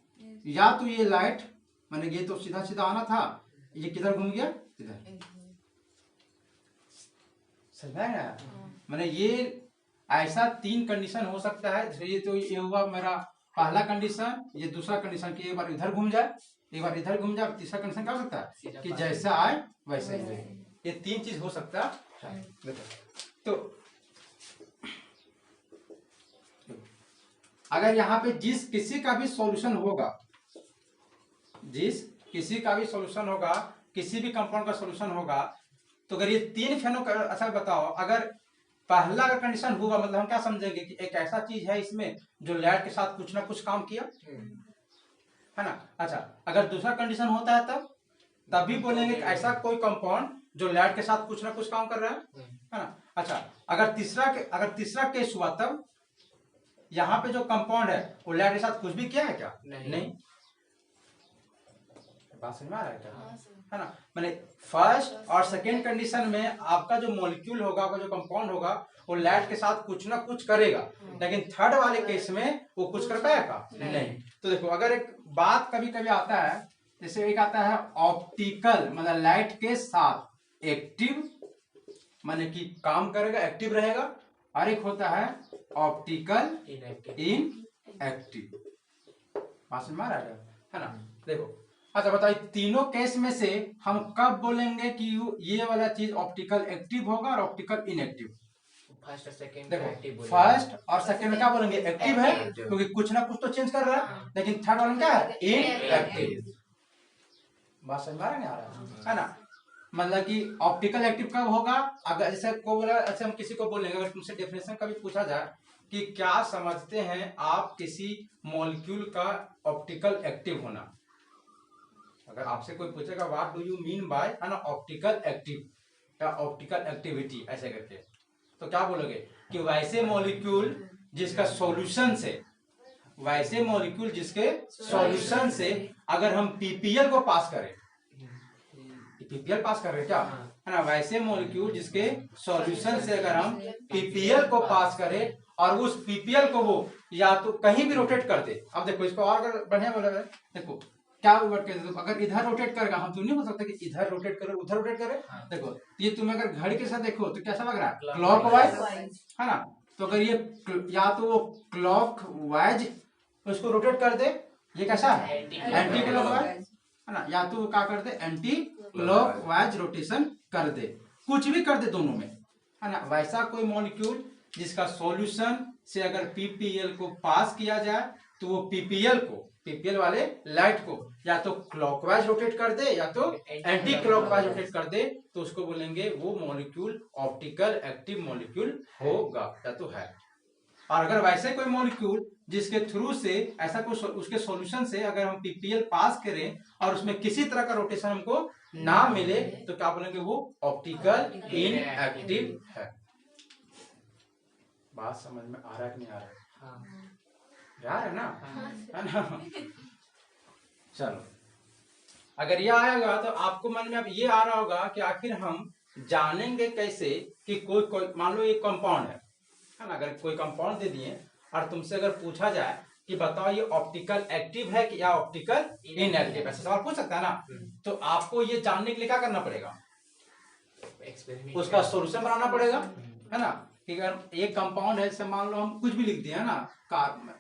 या तो ये लाइट मैंने ये तो सीधा सीधा आना था, ये किधर घूम गया, इधर। समझ में आया? मैंने ये ऐसा तीन कंडीशन हो सकता है। ये तो ये हुआ मेरा पहला कंडीशन, ये दूसरा कंडीशन कि एक बार इधर घूम जाए, एक बार इधर घूम जाए, तीसरा कंडीशन क्या हो सकता है कि जैसा आए वैसे ही। ये तीन चीज हो सकता है। तो अगर यहाँ पे जिस किसी का भी सॉल्यूशन होगा, जिस किसी का भी सॉल्यूशन होगा, किसी भी कंपाउंड का सॉल्यूशन होगा, तो अगर ये तीन फेनो, अच्छा बताओ, अगर पहला अगर कंडीशन होगा, मतलब हम क्या समझेंगे कि एक ऐसा चीज है इसमें जो लाइट के साथ कुछ ना कुछ काम किया, है ना। अच्छा, अगर दूसरा कंडीशन होता है तब भी बोलेंगे कि ऐसा कोई कंपाउंड जो लाइट के साथ कुछ ना कुछ काम कर रहा है ना। अच्छा, अगर तीसरा केस हुआ, तब यहाँ पे जो कंपाउंड है वो लाइट के साथ कुछ भी किया है क्या? नहीं। बात समझ में आ रहा है क्या? है ना। मैंने फर्स्ट और सेकेंड कंडीशन में आपका जो मॉलिक्यूल होगा, आपका जो कंपाउंड होगा, वो लाइट के साथ कुछ ना कुछ करेगा, लेकिन थर्ड वाले केस में वो कुछ कर पाएगा नहीं। तो देखो, अगर एक बात कभी कभी आता है, जैसे एक आता है ऑप्टिकल, मतलब लाइट के साथ एक्टिव, माने कि काम करेगा, एक्टिव रहेगा, और एक होता है ऑप्टिकल इनएक्टिव। बात समझ में आ रहा है ना। देखो, अच्छा बताइए, तीनों केस में से हम कब बोलेंगे कि ये वाला चीज ऑप्टिकल एक्टिव होगा और ऑप्टिकल इनएक्टिव? फर्स्ट और सेकंड देखो, फर्स्ट और सेकंड में क्या बोलेंगे? एक्टिव है, क्योंकि कुछ ना कुछ तो चेंज कर रहा है, लेकिन थर्ड वाला क्या है? इनएक्टिव। बात समझ में आ रहा है ना। मतलब कि ऑप्टिकल एक्टिव कब होगा? अगर जैसे को बोला, अच्छा हम किसी को बोलेंगे, अगर तुमसे डेफिनेशन कभी पूछा जाए कि क्या समझते हैं आप किसी मॉलिक्यूल का ऑप्टिकल एक्टिव होना, अगर आपसे कोई पूछेगा what do you mean by है ना ऑप्टिकल एक्टिव या ऑप्टिकल एक्टिविटी, ऐसे करके, तो क्या बोलोगे कि वैसे मॉलिक्यूल जिसका सॉल्यूशन से, वैसे मॉलिक्यूल जिसके सॉल्यूशन से अगर हम पीपीएल को पास करें, पीपीएल पास कर रहे हैं क्या, है ना, वैसे मॉलिक्यूल जिसके सॉल्यूशन से अगर हम पीपीएल को पास करें और उस पीपीएल को वो या तो कहीं भी रोटेट कर दे। अब देखो इसको और बढ़िया बोला, देखो क्या वर्ड कहते हैं, अगर इधर रोटेट करेगा, हम तो नहीं हो सकता कि इधर रोटेट करे उधर रोटेट करे। हाँ। देखो ये तुम्हें अगर घड़ी के साथ देखो तो कैसा लग रहा है, Clockwise। क्लॉकवाइज, है ना। तो अगर ये या तो वो क्लॉकवाइज उसको रोटेट कर दे, ये कैसा है, एंटी क्लॉकवाइज, है ना। या तो वो क्या कर दे, एंटी क्लॉकवाइज रोटेशन कर दे, कुछ भी कर दे दोनों में, है ना। वैसा कोई मॉलिक्यूल जिसका सॉल्यूशन से अगर पीपीएल को पास किया जाए तो वो पीपीएल वाले लाइट को या तो क्लॉकवाइज रोटेट कर दे या तो एंटी क्लॉकवाइज रोटेट कर दे, तो उसको बोलेंगे वो मॉलिक्यूल ऑप्टिकल एक्टिव मॉलिक्यूल होगा या तो है। और अगर वैसे कोई मॉलिक्यूल जिसके थ्रू से ऐसा कुछ उसके सॉल्यूशन से अगर हम पीपीएल पास करें और उसमें किसी तरह का रोटेशन हमको ना मिले तो क्या बोलेंगे, वो ऑप्टिकल इनएक्टिव है। बात समझ में आ रहा है कि नहीं आ रहा है? हाँ। यार है ना, हाँ। है ना। चलो, अगर ये आएगा तो आपको मन में अब ये आ रहा होगा कि आखिर हम जानेंगे कैसे कि कोई मान लो एक कंपाउंड है ना। अगर कोई कंपाउंड दे दिए और तुमसे अगर पूछा जाए कि बताओ ये ऑप्टिकल एक्टिव है कि या ऑप्टिकल इनएक्टिव, ऐसा सवाल पूछ सकता है ना। तो आपको ये जानने के लिए क्या करना पड़ेगा, एक्सपेरिमेंट उसका सॉल्यूशन बनाना पड़ेगा, है ना। कि अगर एक कंपाउंड है, जैसे मान लो हम कुछ भी लिख दिए, है ना,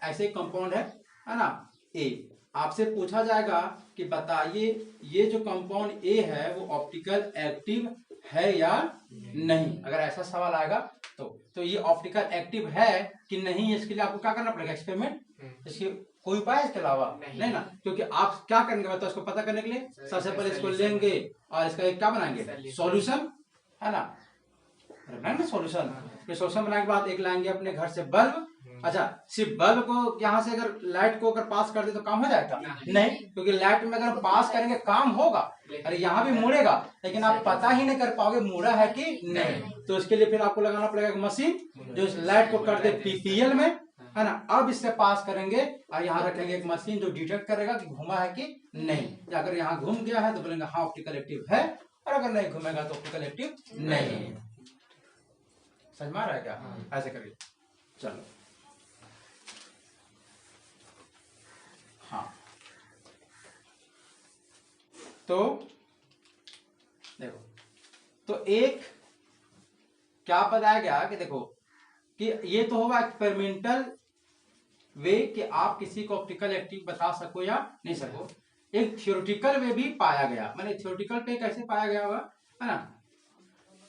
ऐसे कंपाउंड है ना ए, आपसे पूछा जाएगा कि बताइए ये जो कंपाउंड ए है वो ऑप्टिकल एक्टिव है या नहीं। अगर ऐसा सवाल आएगा तो ये ऑप्टिकल एक्टिव है कि नहीं, इसके लिए आपको क्या करना पड़ेगा, एक्सपेरिमेंट। इसके कोई उपाय है इसके अलावा नहीं ना, क्योंकि आप क्या करेंगे बताओ, इसको पता करने के लिए सबसे पहले इसको लेंगे और इसका एक क्या बनाएंगे, सॉल्यूशन, है ना। बनाएंगे सॉल्यूशन, फिर सॉल्यूशन बनाने के बाद एक लाएंगे अपने घर से बल्ब। अच्छा, सिर्फ बल्ब को यहाँ से अगर लाइट को अगर पास कर दे तो काम हो जाएगा, नहीं, क्योंकि लाइट में अगर हम पास करेंगे काम होगा, अरे यहाँ भी मुड़ेगा लेकिन आप पता ही नहीं कर पाओगे मुड़ा है कि नहीं। तो इसके लिए फिर आपको लगाना पड़ेगा एक मशीन जो इस लाइट को कर दे पीपीएल में, है ना। अब इससे पास करेंगे और यहाँ रखेंगे एक मशीन जो डिटेक्ट करेगा कि घुमा है कि नहीं। अगर यहाँ घूम गया है तो बोलेंगे हाँ ऑप्टिकल एक्टिव है, और अगर नहीं घूमेगा तो ऑप्टिकल एक्टिव नहीं है। समझ में आ रहा है क्या? ऐसे करिए, चलो। हाँ, तो देखो, तो एक क्या बताया गया कि देखो कि ये तो होगा एक्सपेरिमेंटल वे कि आप किसी को ऑप्टिकल एक्टिव बता सको या नहीं सको। एक थियोरेटिकल वे भी पाया गया, मैंने थियोरेटिकल पे कैसे पाया गया होगा, है ना,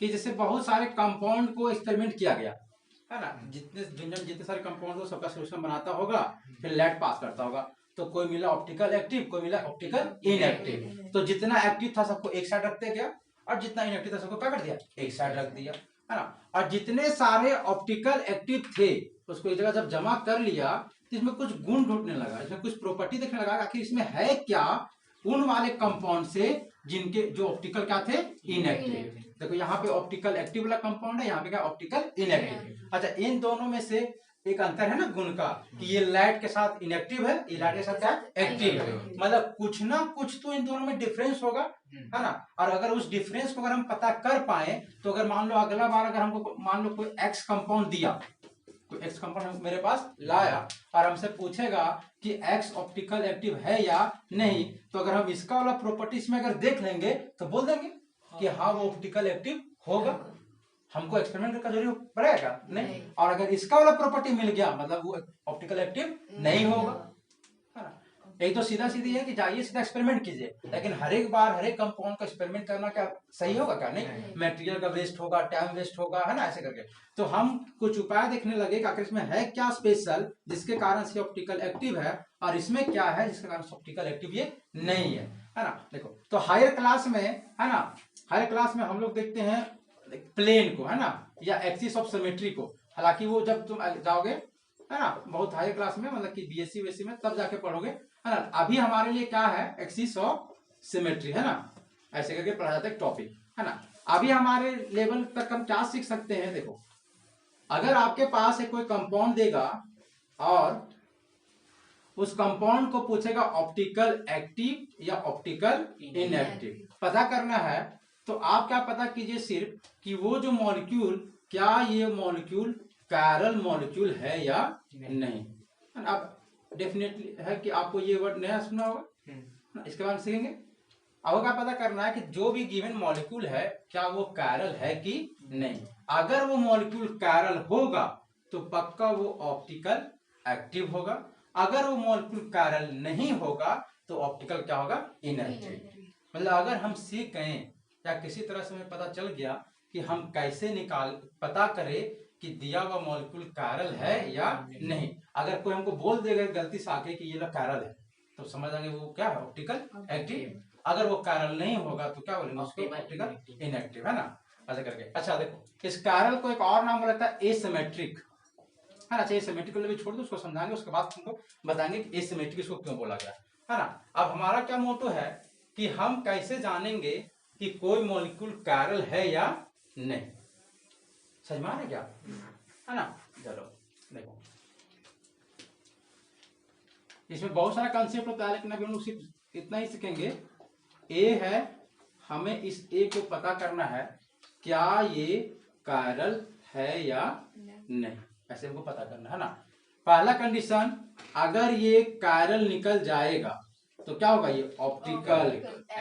कि जैसे बहुत सारे कंपाउंड को एक्सपेरिमेंट किया गया, है ना। जितने सारे कंपाउंड को सबका सॉल्यूशन बनाता होगा, फिर लाइट पास करता होगा, तो कोई मिला ऑप्टिकल एक्टिव, कोई मिला ऑप्टिकल इनएक्टिव। तो जितना एक्टिव था सबको एक साइड रखते गया और जितना इनएक्टिव था सबको क्या कर दिया, एक साइड रख दिया, है ना। और जितने सारे ऑप्टिकल एक्टिव थे उसको एक जगह जब जमा कर लिया तो इसमें कुछ गुण ढूंढने लगा, इसमें कुछ प्रॉपर्टी देखने लगा, आखिर इसमें है क्या उन वाले कंपाउंड से जिनके जो ऑप्टिकल क्या थे, इनएक्टिव। देखो यहाँ पे ऑप्टिकल एक्टिव वाला कंपाउंड है, यहाँ पे क्या ऑप्टिकल इनएक्टिव। अच्छा, इन दोनों में से एक अंतर है ना गुण का, कि ये लाइट के साथ इनएक्टिव है, ये लाइट के साथ क्या एक्टिव है, मतलब कुछ ना कुछ तो इन दोनों में डिफरेंस होगा, है ना। और अगर उस डिफरेंस को अगर हम पता कर पाए तो अगर मान लो अगला बार अगर हमको मान लो कोई एक्स कंपाउंड दिया, कोई एक्स कंपाउंड मेरे पास लाया और हमसे पूछेगा कि एक्स ऑप्टिकल एक्टिव है या नहीं, तो अगर हम इसका वाला प्रॉपर्टीज में अगर देख लेंगे तो बोल देंगे कि हाँ वो ऑप्टिकल एक्टिव होगा, हमको एक्सपेरिमेंट का जरूरी पड़ेगा नहीं। और अगर इसका वाला प्रॉपर्टी मिल गया मतलब वो ऑप्टिकल एक्टिव नहीं होगा, है ना। एक तो सीधा सीधी है कि जाइए सीधा एक्सपेरिमेंट कीजिए, लेकिन हर एक बार हर एक कंपाउंड का एक्सपेरिमेंट करना क्या सही होगा, क्या नहीं, मटेरियल का वेस्ट होगा, टाइम वेस्ट होगा, है ना, ऐसे करके। तो हम कुछ उपाय देखने लगे कि आखिर इसमें है क्या स्पेशल जिसके कारण से ऑप्टिकल एक्टिव है और इसमें क्या है जिसके कारण ऑप्टिकल एक्टिव ये नहीं है ना। देखो, तो हायर क्लास में, है ना, हायर क्लास में हम लोग देखते हैं प्लेन को, है ना, या एक्सिस ऑफ सिमेट्री को। हालांकि वो जब तुम जाओगे, है ना, बहुत हायर क्लास में मतलब कि बीएससी वेसी में तब जाके पढ़ोगे, है ना। अभी हमारे लिए क्या है, एक्सिस ऑफ सिमेट्री, है ना, ऐसे करके पढ़ा जाता है टॉपिक, है ना। अभी हमारे लेवल तक हम क्या सीख सकते हैं, देखो अगर आपके पास एक कोई कंपाउंड देगा और उस कंपाउंड को पूछेगा ऑप्टिकल एक्टिव या ऑप्टिकल इनएक्टिव पता करना है, तो आप क्या पता कीजिए सिर्फ कि वो जो मॉलिक्यूल, क्या ये मॉलिक्यूल कैरल मॉलिक्यूल है या नहीं। अब डेफिनेटली है कि आपको ये वर्ड नया सुना होगा, इसके बाद सीखेंगे। अब क्या पता करना है कि जो भी गिवन मॉलिक्यूल है क्या वो कायरल है कि नहीं। अगर वो मॉलिक्यूल कायरल होगा तो पक्का वो ऑप्टिकल एक्टिव होगा, अगर वो मॉलिक्यूल कायरल नहीं होगा तो ऑप्टिकल क्या होगा, इनएक्टिव। मतलब अगर हम सीख गए या किसी तरह से हमें पता चल गया कि हम कैसे पता करें कि दिया हुआ मॉलिक्यूल कायरल है या नहीं। अगर कोई हमको बोल देगा गलती से आके कि ये लोग कायरल है तो समझ आएंगे वो क्या है, ऑप्टिकल एक्टिव। अगर वो कायरल नहीं होगा तो क्या बोलेंगे उसको, ऑप्टिकल इनएक्टिव, है ना, ऐसे करके। अच्छा देखो, इस कायरल को एक और नाम बोला है एसिमेट्रिक, है ना। अच्छा एसिमेट्रिक भी छोड़ दो, उसको समझाएंगे, उसके बाद तुमको बताएंगे कि एसिमेट्रिक इसको क्यों बोला गया, है ना। अब हमारा क्या मोटो है कि हम कैसे जानेंगे कि कोई मॉलिक्यूल कायरल है या नहीं। समझ में आ रहा है क्या, है ना। चलो देखो, इसमें बहुत सारा कंसेप्ट होता है लेकिन अभी हम लोग सिर्फ इतना ही सीखेंगे। ए है, हमें इस ए को पता करना है क्या ये कायरल है या नहीं, ऐसे हमको पता करना है ना। पहला कंडीशन, अगर ये कायरल निकल जाएगा तो क्या होगा, ये ऑप्टिकल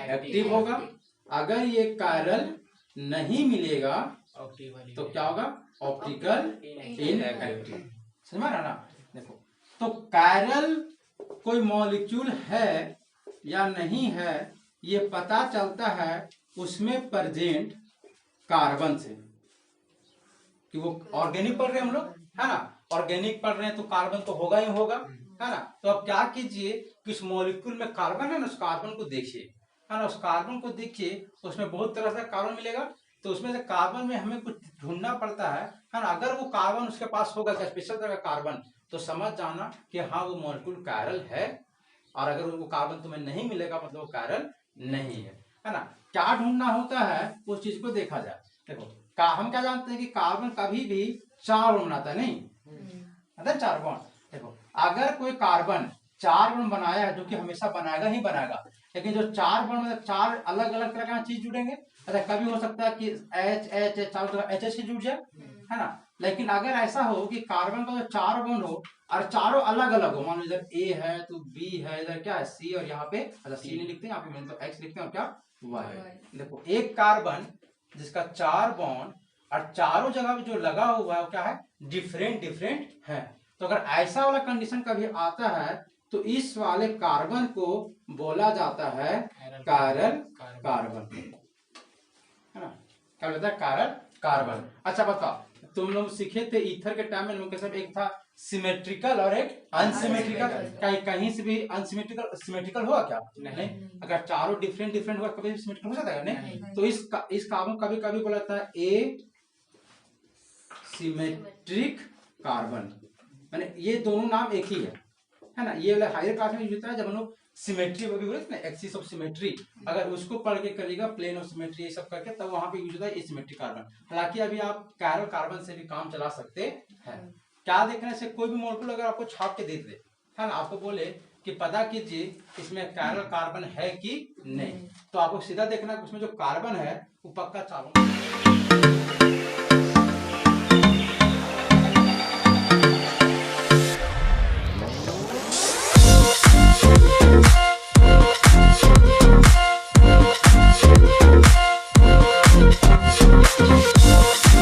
एक्टिव होगा। अगर ये कायरल नहीं मिलेगा तो क्या होगा, ऑप्टिकल इनएक्टिव। समझ में आ रहा ना। देखो, तो कायरल कोई मॉलिक्यूल है या नहीं है ये पता चलता है उसमें प्रेजेंट कार्बन से, कि वो ऑर्गेनिक पढ़ रहे हैं हम लोग, है ना। ऑर्गेनिक पढ़ रहे हैं तो कार्बन तो होगा ही होगा, है ना। तो अब क्या कीजिए कि उस मॉलिक्यूल में कार्बन है ना, उस कार्बन को देखिए, है ना। उस कार्बन को देखिए, उसमें बहुत तरह से कार्बन मिलेगा, तो उसमें से कार्बन में हमें कुछ ढूंढना पड़ता है ना। अगर वो कार्बन उसके पास होगा स्पेशल तरह का कार्बन तो समझ जाना कि हाँ वो मॉलिक्यूल कायरल है, और अगर वो कार्बन तुम्हें नहीं मिलेगा मतलब वो कायरल नहीं है ना। क्या ढूंढना होता है उस चीज को देखा जाए। देखो हम क्या जानते हैं कि कार्बन कभी भी 4 बॉन्ड बनाता है, नहीं मतलब 4 बॉन्ड। देखो अगर कोई कार्बन 4 बॉन्ड बनाया है, जो कि हमेशा बनाएगा ही बनाएगा, लेकिन जो 4 बॉन्ड मतलब 4 अलग अलग तरह का चीज जुड़ेंगे। अच्छा कभी हो सकता है कि एच एच चारों तरफ एच एच जुड़ जाए, है ना। लेकिन अगर ऐसा हो कि कार्बन का जो 4 बॉन्ड हो और चारों अलग अलग हो, मान लो इधर ए है तो बी है, इधर क्या है सी, और यहाँ पे अच्छा सी नहीं लिखते हैं, यहाँ पे मैंने तो एक्स लिखते हैं और क्या वाई। देखो एक कार्बन जिसका 4 बॉन्ड और चारों जगह पे जो लगा हुआ है वो क्या है, डिफरेंट डिफरेंट है। तो अगर ऐसा वाला कंडीशन कभी आता है तो इस वाले कार्बन को बोला जाता है कायरल कार्बन, है ना। क्या बोलता है, कायरल कार्बन। अच्छा बताओ, तुम लोग सीखे थे ईथर के टाइम में, लोग एक था सिमेट्रिकल और एक अनसिमेट्रिकल। कहीं से भी अनसिमेट्रिकल सिमेट्रिकल हुआ क्या, नहीं। अगर चारों डिफरेंट डिफरेंट हुआ कभी सिमेट्रिकल हो सकता है, नहीं। तो इस कार्बन कभी कभी बोला था ए सिमेट्रिक कार्बन, माने ये दोनों नाम एक ही है ना। ये वाला हायर क्लास में यूज होता है जब हम लोग सिमेट्री अभी बोले ना, एक्सिस ऑफ सिमेट्री, अगर उसको पढ़ के करेगा प्लेन ऑफ सिमेट्री ये सब करके, तब वहां पे यूज होता है एसिमेट्रिक कार्बन। हालांकि अभी आप कायरल कार्बन से भी काम चला सकते हैं। क्या देखने से, कोई भी मॉलिक्यूल अगर आपको छाप के दे दे, है ना, आपको बोले कि पता कीजिए इसमें कायरल कार्बन है कि नहीं, तो आपको सीधा देखना है उसमें जो कार्बन है वो पक्का चारों